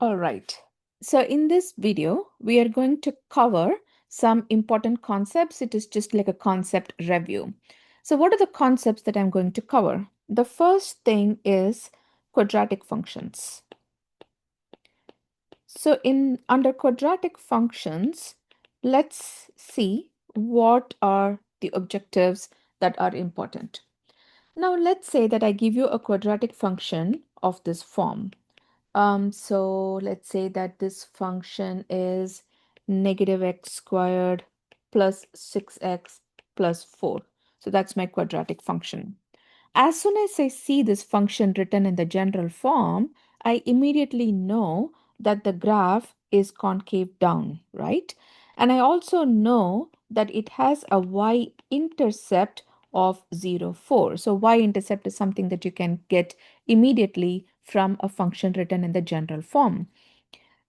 All right. So in this video, we are going to cover some important concepts. It is just like a concept review. So what are the concepts that I'm going to cover? The first thing is quadratic functions. So in under quadratic functions, let's see what are the objectives that are important. Now let's say that I give you a quadratic function of this form. So let's say that this function is negative x squared plus 6x plus 4. So that's my quadratic function. As soon as I see this function written in the general form, I immediately know that the graph is concave down, right? And I also know that it has a y-intercept of 0, 4. So y-intercept is something that you can get immediately from a function written in the general form.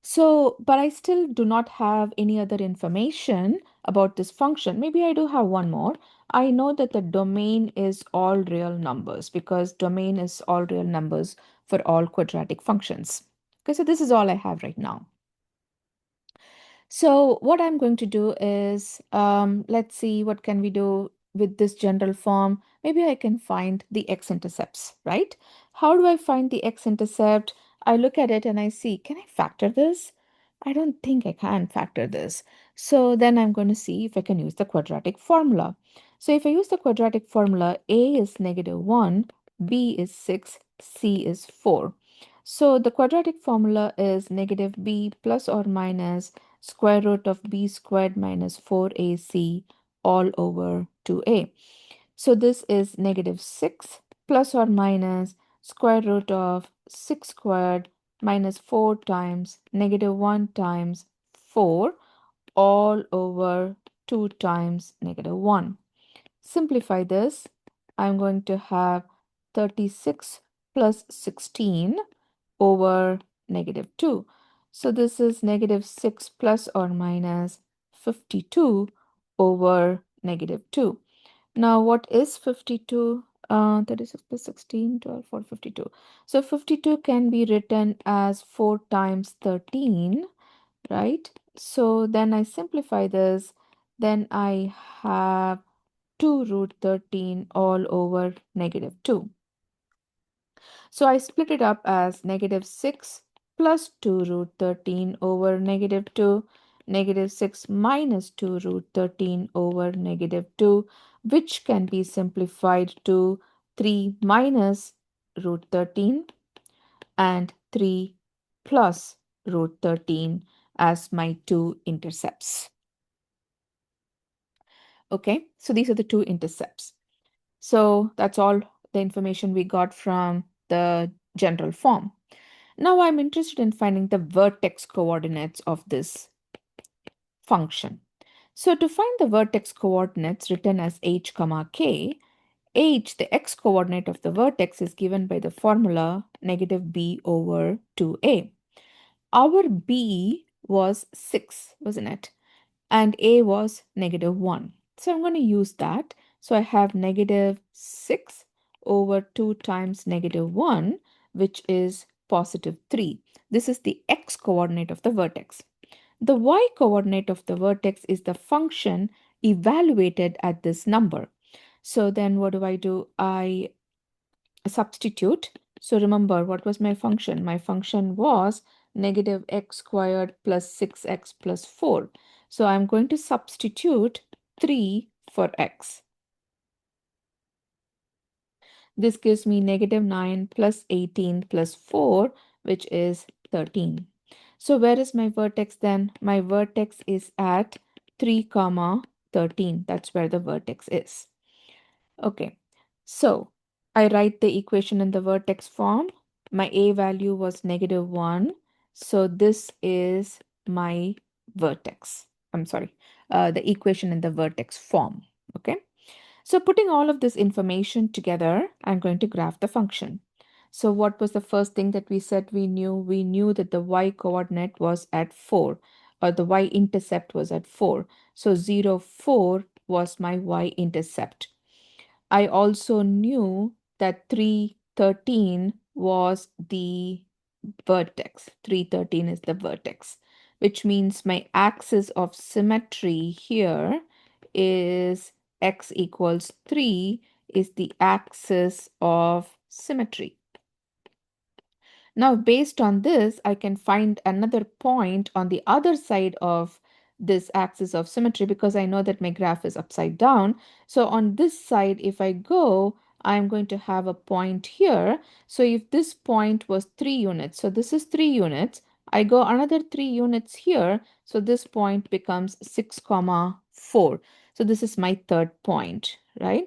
So, but I still do not have any other information about this function. Maybe I do have one more. I know that the domain is all real numbers because domain is all real numbers for all quadratic functions. Okay, so this is all I have right now. So what I'm going to do is, let's see what can we do with this general form. Maybe I can find the x-intercepts, right? How do I find the x-intercept? I look at it and I see, can I factor this? I don't think I can factor this. So then I'm going to see if I can use the quadratic formula. So if I use the quadratic formula, a is -1, b is 6, c is 4. So the quadratic formula is negative b plus or minus square root of b squared minus 4ac all over 2a. So this is negative 6 plus or minus square root of 6 squared minus 4 times negative 1 times 4 all over 2 times negative 1. Simplify this. I'm going to have 36 plus 16 over -2. So this is -6 plus or minus 52 over -2. Now what is 52? 36 plus 16, 12, 4, 52. So 52 can be written as 4 times 13, right? So then I simplify this. Then I have 2 root 13 all over -2. So I split it up as -6 plus 2 root 13 over -2, -6 minus 2 root 13 over -2, which can be simplified to 3 minus root 13 and 3 plus root 13 as my two intercepts. Okay, so these are the two intercepts. So that's all the information we got from the general form. Now I'm interested in finding the vertex coordinates of this function. So to find the vertex coordinates written as h comma k, h, the x coordinate of the vertex, is given by the formula negative b over 2a. Our b was 6, wasn't it? And a was -1. So I'm going to use that. So I have -6 over 2 times -1, which is +3. This is the x coordinate of the vertex. The y coordinate of the vertex is the function evaluated at this number. So then what do? I substitute. So remember, what was my function? My function was -x squared plus 6x plus 4. So I'm going to substitute 3 for x. This gives me -9 plus 18 plus 4, which is 13. So where is my vertex then? My vertex is at 3 comma 13. That's where the vertex is. Okay, so I write the equation in the vertex form. My a value was -1. So this is my vertex. I'm sorry, the equation in the vertex form. Okay, so putting all of this information together, I'm going to graph the function. So what was the first thing that we said we knew? We knew that the y coordinate was at 4, or the y-intercept was at 4. So 0, 4 was my y-intercept. I also knew that 3, 13 was the vertex. 313 is the vertex, which means my axis of symmetry here is x equals 3 is the axis of symmetry. Now, based on this, I can find another point on the other side of this axis of symmetry because I know that my graph is upside down. So on this side, if I go, I'm going to have a point here. So if this point was 3 units, so this is 3 units, I go another 3 units here. So this point becomes 6, comma 4. So this is my third point, right?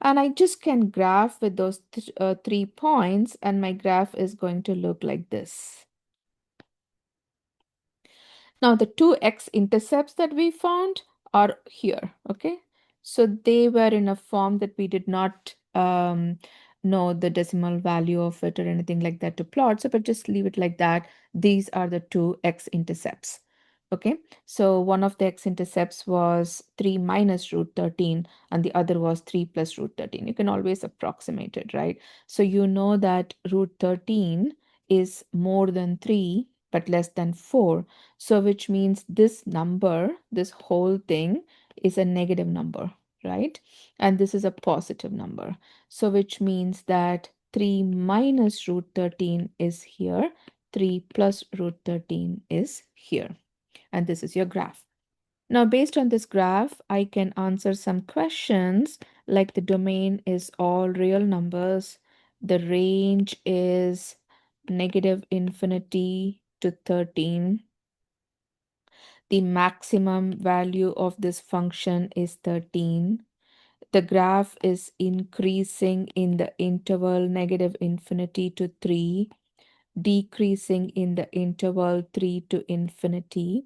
And I just can graph with those 3 points, and my graph is going to look like this. Now, the two x-intercepts that we found are here, okay? So they were in a form that we did not know the decimal value of it or anything like that to plot. So, but just leave it like that. These are the two x-intercepts. Okay, so one of the x-intercepts was 3 minus root 13 and the other was 3 plus root 13. You can always approximate it, right? So you know that root 13 is more than 3 but less than 4. So which means this number, this whole thing is a negative number, right? And this is a positive number. So which means that 3 minus root 13 is here, 3 plus root 13 is here. And this is your graph. Now, based on this graph, I can answer some questions like the domain is all real numbers, the range is negative infinity to 13. The maximum value of this function is 13. The graph is increasing in the interval negative infinity to 3, decreasing in the interval 3 to infinity.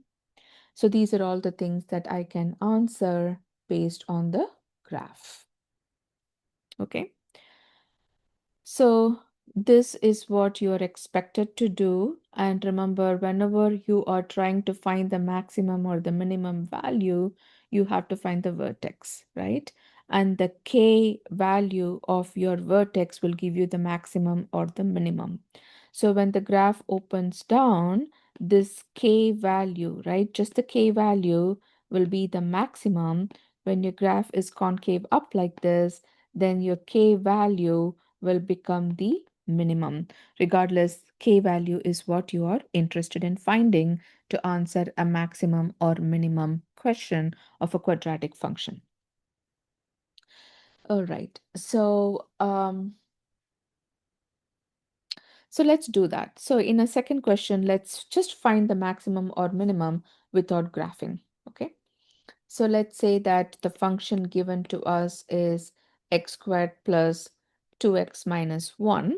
So these are all the things that I can answer based on the graph. Okay. So this is what you are expected to do. And remember, whenever you are trying to find the maximum or the minimum value, you have to find the vertex, right? And the k value of your vertex will give you the maximum or the minimum. So when the graph opens down, this k value, right? Just the k value will be the maximum. When your graph is concave up like this, then your k value will become the minimum. Regardless, k value is what you are interested in finding to answer a maximum or minimum question of a quadratic function. All right, so let's do that. So in a second question, let's just find the maximum or minimum without graphing, okay? So let's say that the function given to us is x squared plus 2x minus 1.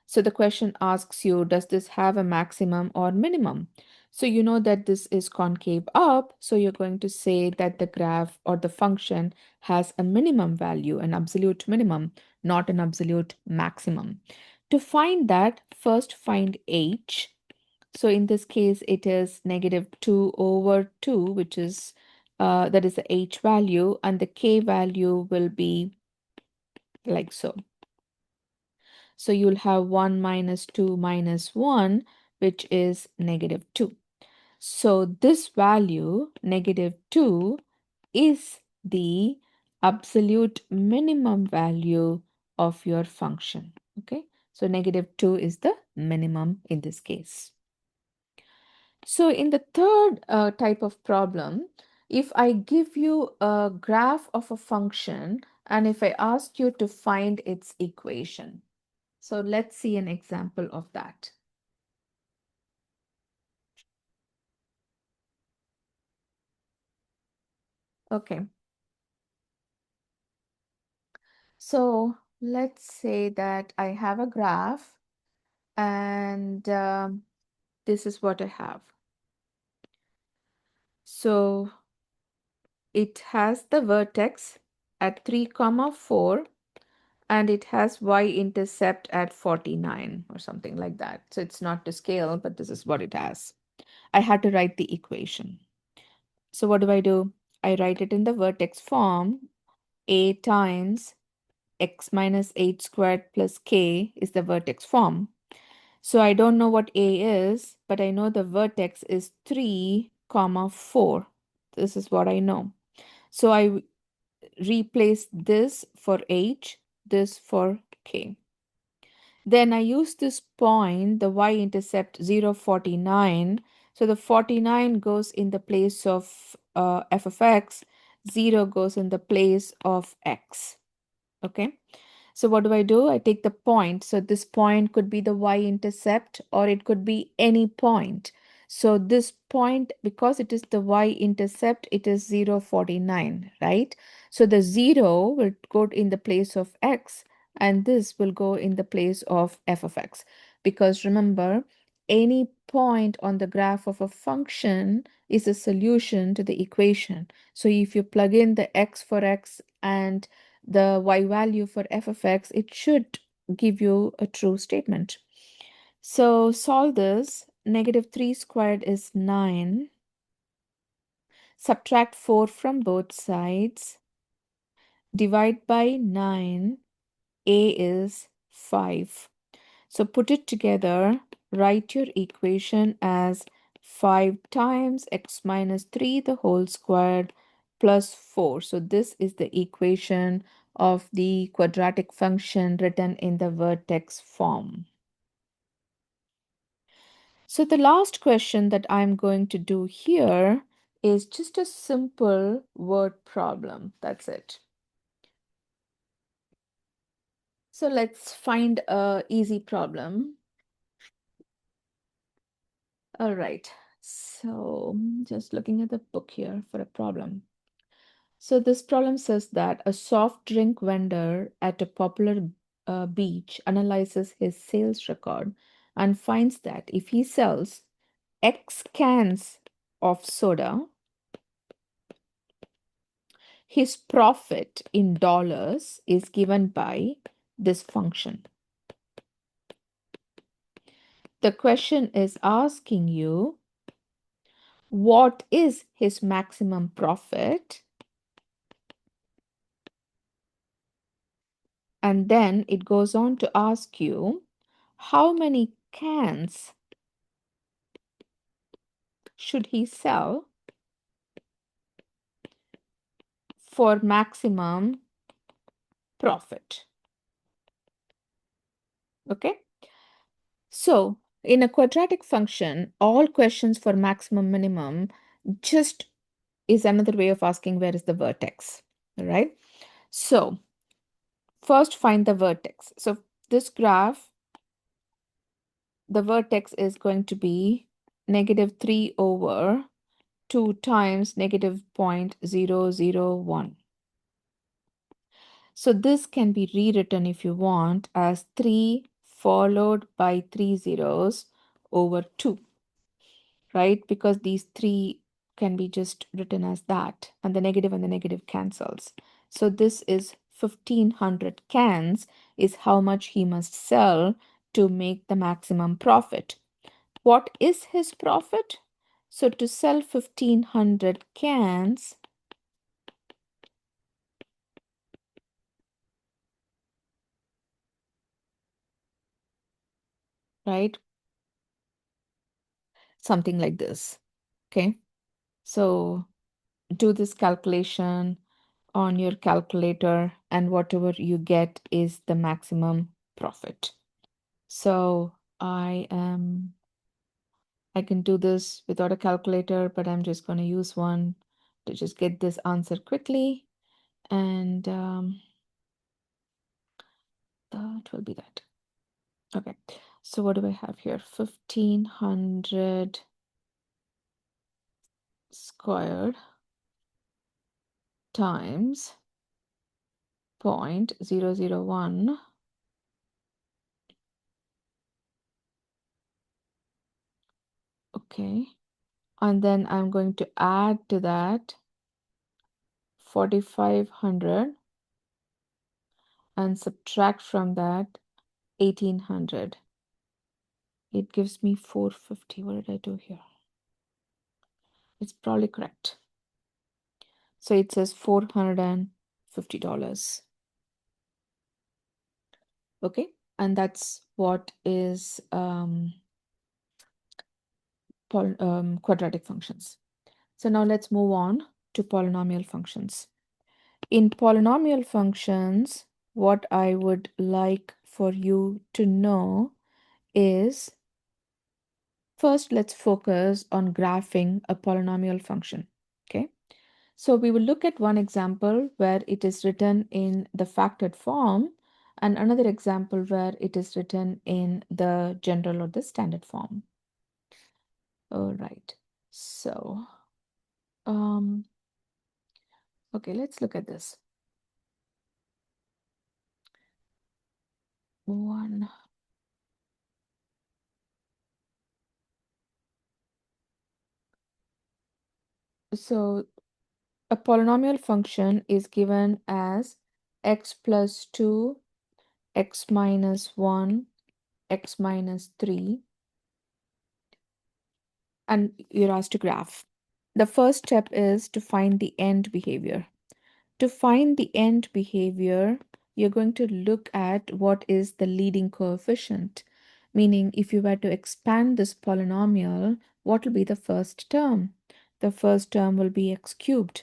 So the question asks you, does this have a maximum or minimum? So you know that this is concave up, so you're going to say that the graph or the function has a minimum value, an absolute minimum, not an absolute maximum. To find that, first find h. So in this case, it is negative 2 over 2, which is that is the h value, and the k value will be like so. So you'll have 1 minus 2 minus 1, which is negative 2. So this value, negative 2, is the absolute minimum value of your function. Okay, so negative 2 is the minimum in this case. So in the third type of problem, if I give you a graph of a function and if I ask you to find its equation. So let's see an example of that. Okay. So let's say that I have a graph and this is what I have. So it has the vertex at 3, 4 and it has y-intercept at 49 or something like that. So it's not to scale, but this is what it has. I had to write the equation. So what do? I write it in the vertex form. A times x minus h squared plus k is the vertex form. So I don't know what A is, but I know the vertex is 3, comma 4. This is what I know. So I replace this for H, this for K. Then I use this point, the y-intercept 0, 49. So the 49 goes in the place of f of x, 0 goes in the place of x. Okay. So what do? I take the point. So this point could be the y-intercept or it could be any point. So this point, because it is the y-intercept, it is 0, 49, right? So the 0 will go in the place of x and this will go in the place of f of x. Because remember, any point on the graph of a function is a solution to the equation. So if you plug in the x for x and the y value for f of x, it should give you a true statement. So solve this. Negative 3 squared is 9. Subtract 4 from both sides. Divide by 9. A is 5. So put it together. Write your equation as 5 times x minus 3 the whole squared plus 4. So this is the equation of the quadratic function written in the vertex form. So the last question that I'm going to do here is just a simple word problem. That's it. So let's find a easy problem. All right. So just looking at the book here for a problem. So this problem says that a soft drink vendor at a popular beach analyzes his sales record and finds that if he sells X cans of soda, his profit in dollars is given by this function. The question is asking you, what is his maximum profit? And then it goes on to ask you, how many cans should he sell for maximum profit? Okay. So in a quadratic function, all questions for maximum minimum just is another way of asking where is the vertex. All right. So first find the vertex. So this graph, the vertex is going to be negative 3 over 2 times negative 0.001. So this can be rewritten if you want as 3 followed by 3 zeros over 2, right? Because these 3 can be just written as that, and the negative cancels. So this is 1500 cans is how much he must sell to make the maximum profit. What is his profit? So to sell 1500 cans, right? Something like this. Okay. So do this calculation on your calculator, and whatever you get is the maximum profit. So I can do this without a calculator, but I'm just going to use one to just get this answer quickly. And that will be that. Okay. So what do I have here? 1500 squared times 0.001. Okay. And then I'm going to add to that 4500 and subtract from that 1800. It gives me 450. What did I do here? It's probably correct. So it says $450. Okay. and that's what is quadratic functions. So now let's move on to polynomial functions. In polynomial functions, what I would like for you to know is, first, let's focus on graphing a polynomial function. Okay. So we will look at one example where it is written in the factored form and another example where it is written in the general or the standard form. All right. So, um, okay, let's look at this. One. So a polynomial function is given as x plus 2, x minus 1, x minus 3, and you're asked to graph. The first step is to find the end behavior. To find the end behavior, you're going to look at what is the leading coefficient. Meaning, if you were to expand this polynomial, what will be the first term? The first term will be x cubed.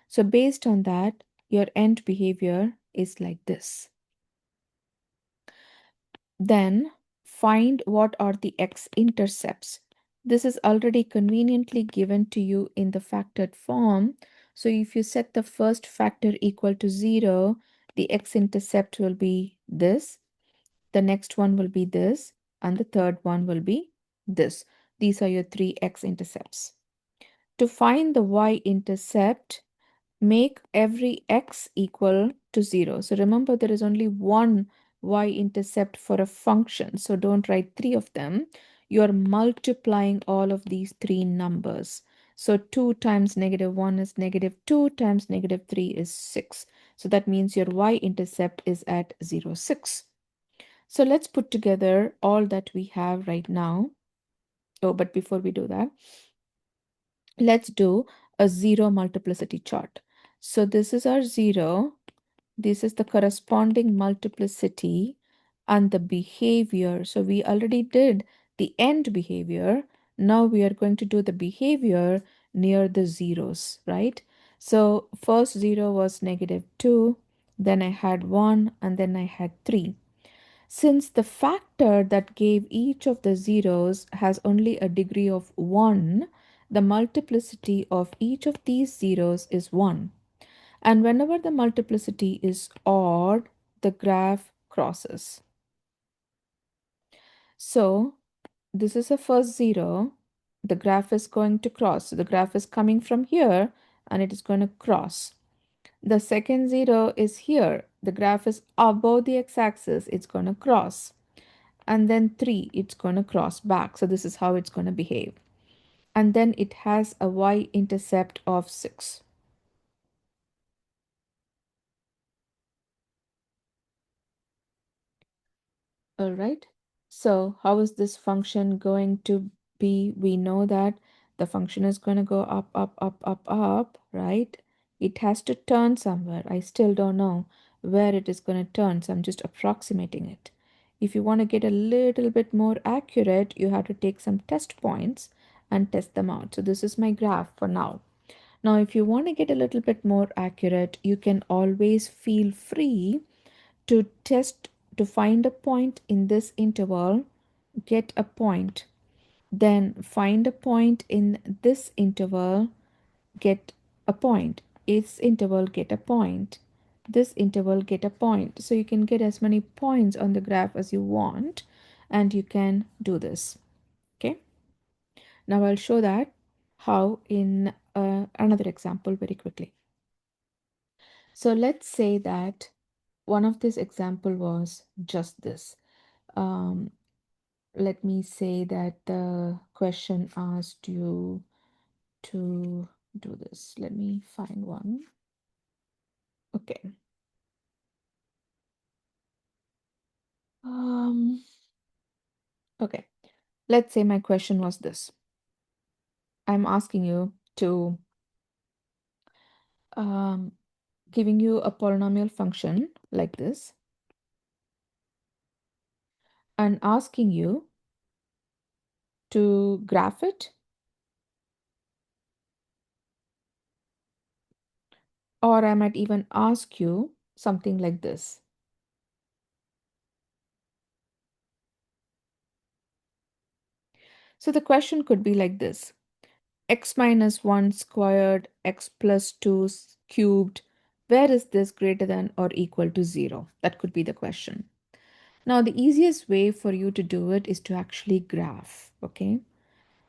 So based on that, your end behavior is like this. Then find what are the x-intercepts. This is already conveniently given to you in the factored form. So if you set the first factor equal to 0, the x-intercept will be this, the next one will be this, and the third one will be this. These are your three x-intercepts. To find the y-intercept, make every x equal to 0. So remember, there is only one y-intercept for a function, so don't write three of them. You're multiplying all of these three numbers. So 2 times -1 is -2 times -3 is 6. So that means your y-intercept is at 0, 6. So let's put together all that we have right now. Oh, but before we do that, let's do a zero multiplicity chart. So this is our 0. This is the corresponding multiplicity and the behavior. So we already did the end behavior. Now we are going to do the behavior near the zeros, right? So first 0 was -2, then I had 1, and then I had 3. Since the factor that gave each of the zeros has only a degree of 1, the multiplicity of each of these zeros is 1. And whenever the multiplicity is odd, the graph crosses. So this is the first 0. The graph is going to cross. So the graph is coming from here and it is going to cross. The second 0 is here. The graph is above the x-axis. It's going to cross. And then 3, it's going to cross back. So this is how it's going to behave. And then it has a y-intercept of 6. All right. So how is this function going to be? We know that the function is going to go up, up, up, up, up, right? It has to turn somewhere. I still don't know where it is going to turn, so I'm just approximating it. If you want to get a little bit more accurate, you have to take some test points and test them out. So this is my graph for now. Now, if you want to get a little bit more accurate, you can always feel free to test to find a point in this interval, get a point, then find a point in this interval, get a point, this interval, get a point, this interval, get a point. So you can get as many points on the graph as you want, and you can do this. Okay, now I'll show that how in another example very quickly. So let's say that one of this example was just this. um, Let me say that the question asked you to do this. Let me find one. Okay. Um, okay. Let's say my question was this. I'm asking you to giving you a polynomial function like this. and asking you to graph it, or I might even ask you something like this. So the question could be like this: x minus 1 squared, x plus 2 cubed, where is this greater than or equal to 0? That could be the question. Now, the easiest way for you to do it is to actually graph, okay?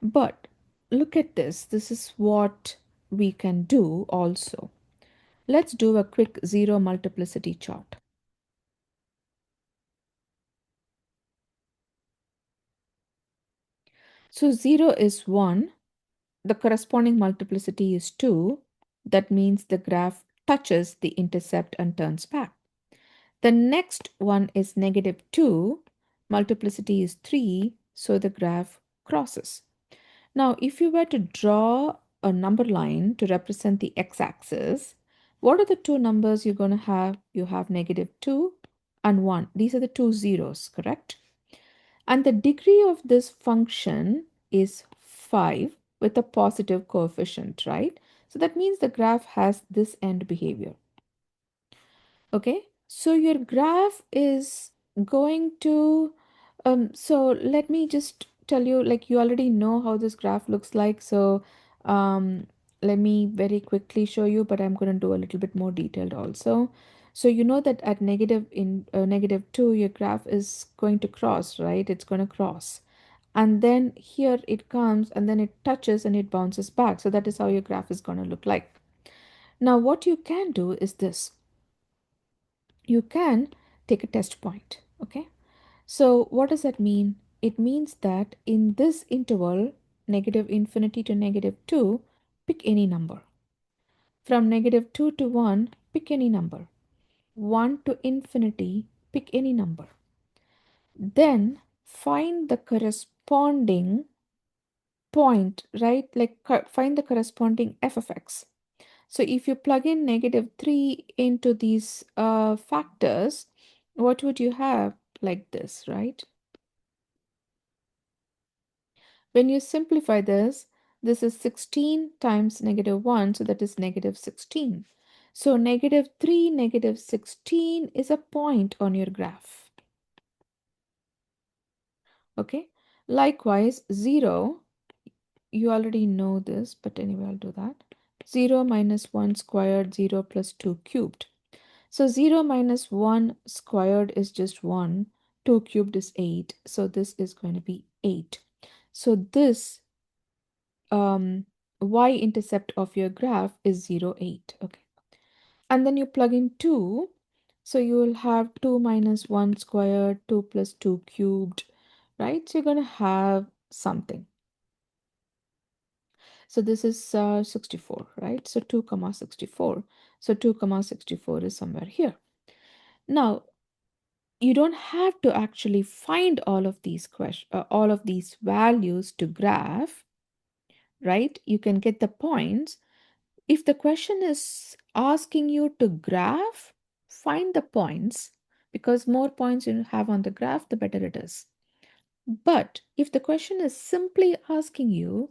But look at this. This is what we can do also. Let's do a quick zero multiplicity chart. So 0 is 1. The corresponding multiplicity is 2. That means the graph touches the intercept and turns back. The next one is negative 2. Multiplicity is 3. So the graph crosses. Now, if you were to draw a number line to represent the x-axis, what are the two numbers you're going to have? You have negative 2 and 1. These are the two zeros, correct? And the degree of this function is 5 with a positive coefficient, right? So that means the graph has this end behavior. Okay, so your graph is going to, so let me just tell you, like you already know how this graph looks like. So um, let me very quickly show you, but I'm going to do a little bit more detailed also. So you know that at negative 2, your graph is going to cross, right? It's going to cross. And then here it comes and then it touches and it bounces back. So that is how your graph is going to look like. Now, what you can do is this: you can take a test point. Okay, so what does that mean? It means that in this interval, negative infinity to negative 2, pick any number. From negative 2 to 1, pick any number. 1 to infinity, pick any number. Then find the corresponding point, right? Like find the corresponding f of x. So if you plug in negative 3 into these factors, what would you have? Like this, right? When you simplify this is 16 times negative 1, so that is negative 16. So negative 3, negative 16 is a point on your graph. Okay. Likewise, 0, you already know this, but anyway, I'll do that. 0 minus 1 squared, 0 plus 2 cubed. So 0 minus 1 squared is just 1. 2 cubed is 8. So this is going to be 8. So this y-intercept of your graph is 0, 8. Okay. And then you plug in 2. So you will have 2 minus 1 squared, 2 plus 2 cubed, right? So you're going to have something. So this is 64, right? So 2 comma 64. So 2 comma 64 is somewhere here. Now, you don't have to actually find all of these values to graph, right? You can get the points. If the question is asking you to graph, find the points, because more points you have on the graph, the better it is. But if the question is simply asking you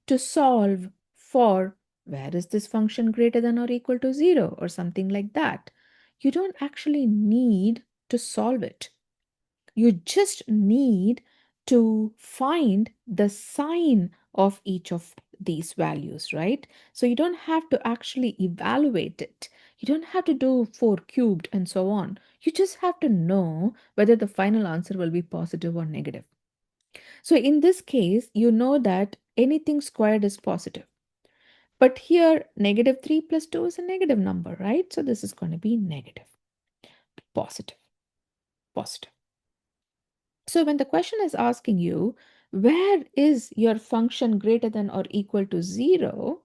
to solve for where is this function greater than or equal to 0 or something like that, you don't actually need to solve it. You just need to find the sign of each of these values, right? So you don't have to actually evaluate it. You don't have to do 4 cubed and so on. You just have to know whether the final answer will be positive or negative. So in this case, you know that anything squared is positive. But here, negative 3 plus 2 is a negative number, right? So this is going to be negative, positive, positive. So when the question is asking you, where is your function greater than or equal to 0,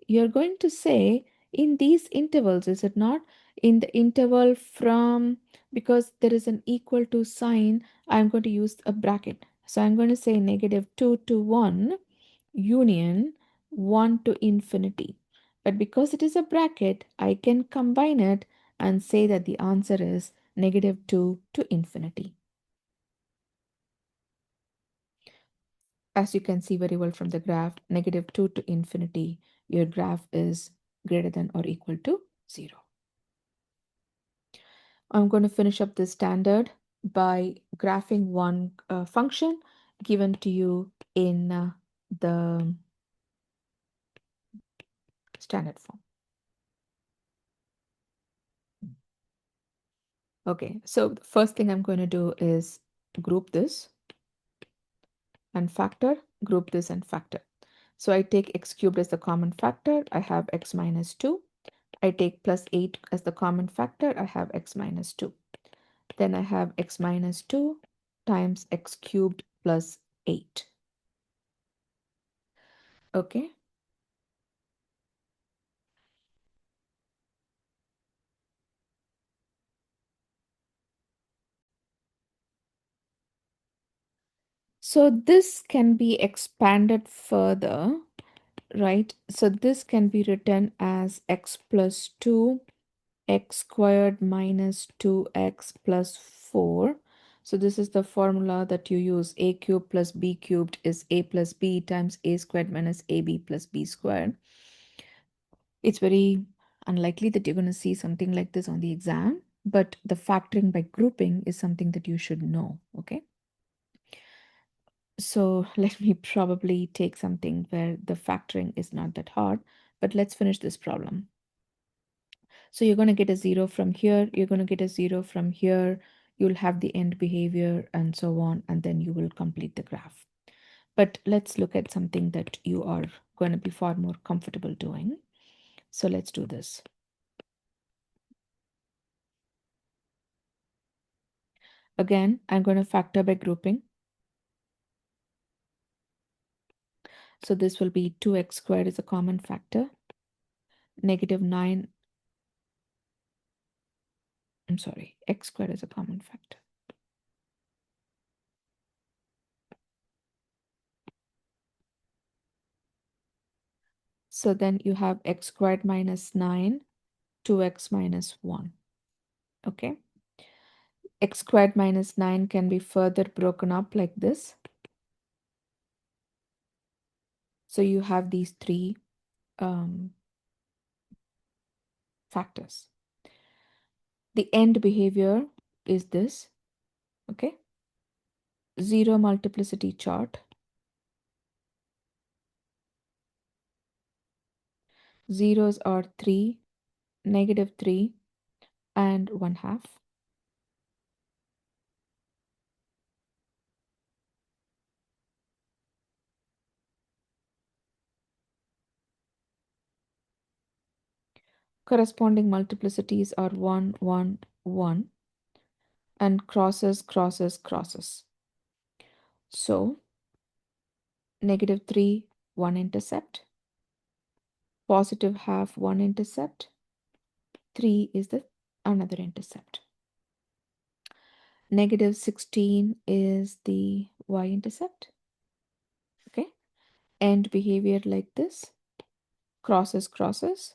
you're going to say in these intervals, is it not? In the interval from, because there is an equal to sign, I'm going to use a bracket. So I'm going to say negative 2 to 1 union 1 to infinity. But because it is a bracket, I can combine it and say that the answer is negative 2 to infinity. As you can see very well from the graph, -2 to infinity, your graph is greater than or equal to 0. I'm going to finish up this standard by graphing one function given to you in the standard form. Okay, so the first thing I'm going to do is group this and factor, group this and factor. So I take x cubed as the common factor, I have x minus 2. I take plus 8 as the common factor, I have x minus 2. Then I have x minus 2 times x cubed plus 8. Okay. So this can be expanded further, right? So this can be written as x plus 2, x squared minus 2x plus 4. So this is the formula that you use. A cubed plus b cubed is a plus b times a squared minus ab plus b squared. It's very unlikely that you're going to see something like this on the exam, but the factoring by grouping is something that you should know, okay? So let me probably take something where the factoring is not that hard, but let's finish this problem. So you're going to get a 0 from here, you're going to get a 0 from here, you'll have the end behavior and so on, and then you will complete the graph. But let's look at something that you are going to be far more comfortable doing. So let's do this. Again, I'm going to factor by grouping. So this will be 2x squared is a common factor. -9, I'm sorry, x squared is a common factor. So then you have x squared minus 9, 2x minus 1. Okay. X squared minus 9 can be further broken up like this. So you have these three factors. The end behavior is this. Okay. 0 multiplicity chart. Zeros are 3, -3, and 1/2. Corresponding multiplicities are 1, 1, 1, and crosses, crosses, crosses. So -3, 1 intercept, +1/2, 1 intercept, 3 is the another intercept. -16 is the y-intercept. Okay. End behavior like this. Crosses, crosses.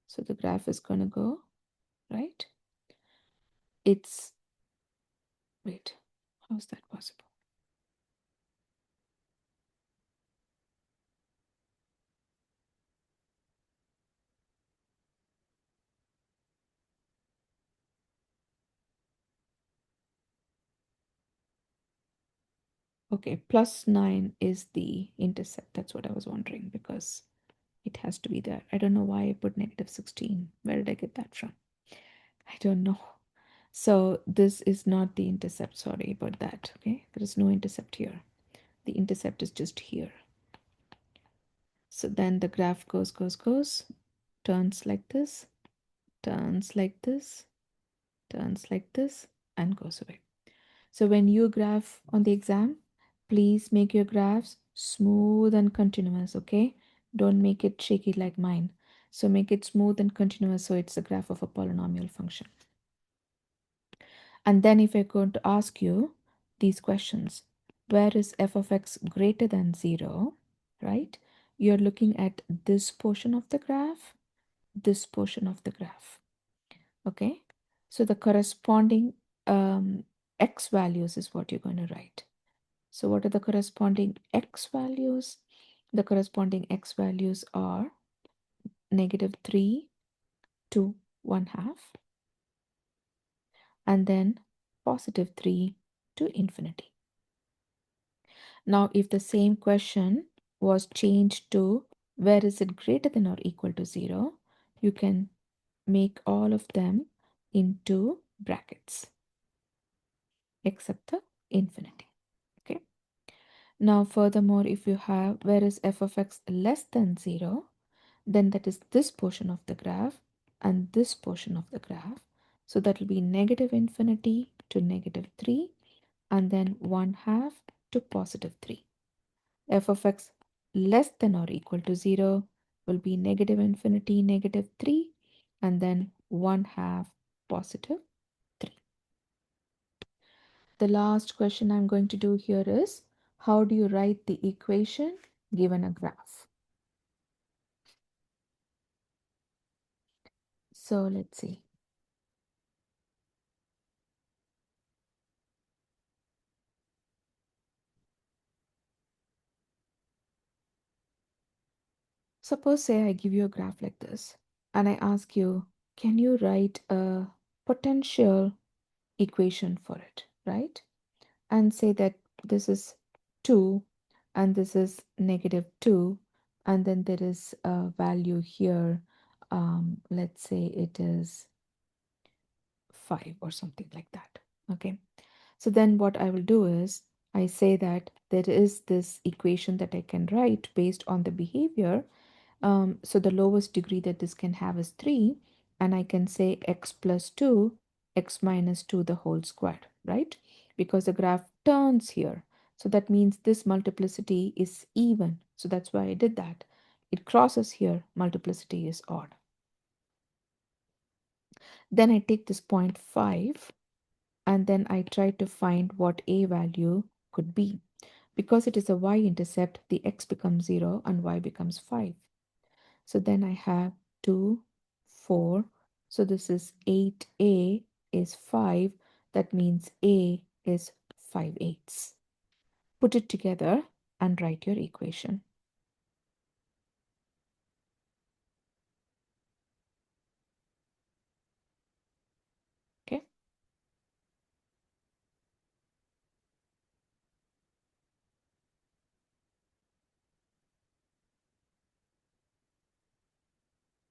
So the graph is going to go, right? It's, wait, how is that possible? Okay, +9 is the intercept. That's what I was wondering because it has to be there. I don't know why I put -16. Where did I get that from? I don't know. So this is not the intercept. Sorry about that. Okay, there is no intercept here. The intercept is just here. So then the graph goes, goes, goes, turns like this, turns like this, turns like this, and goes away. So when you graph on the exam, please make your graphs smooth and continuous, okay? Don't make it shaky like mine. So make it smooth and continuous so it's a graph of a polynomial function. And then if I'm going to ask you these questions, where is f of x greater than 0, right? You're looking at this portion of the graph, this portion of the graph, okay? So the corresponding x values is what you're going to write. So what are the corresponding x values? The corresponding x values are -3 to 1/2, and then +3 to infinity. Now, if the same question was changed to where is it greater than or equal to 0, you can make all of them into brackets except the infinity. Okay. Now, furthermore, if you have where is f of x less than 0, then that is this portion of the graph and this portion of the graph. So that will be -infinity to -3 and then 1/2 to +3. F of x less than or equal to 0 will be -infinity, -3 and then 1/2 +3. The last question I'm going to do here is, how do you write the equation given a graph? So let's see. Suppose say I give you a graph like this and I ask you, can you write a potential equation for it, right? And say that this is 2 and this is -2 and then there is a value here. Let's say it is 5 or something like that. Okay. So then what I will do is I say that there is this equation that I can write based on the behavior. So the lowest degree that this can have is 3, and I can say x plus 2, x minus 2 the whole squared, right? Because the graph turns here. So that means this multiplicity is even. So that's why I did that. It crosses here, multiplicity is odd. Then I take this point 5 and then I try to find what a value could be. Because it is a y-intercept, the x becomes 0 and y becomes 5. So then I have 2, 4. So this is 8a is 5. That means a is 5/8. Put it together and write your equation.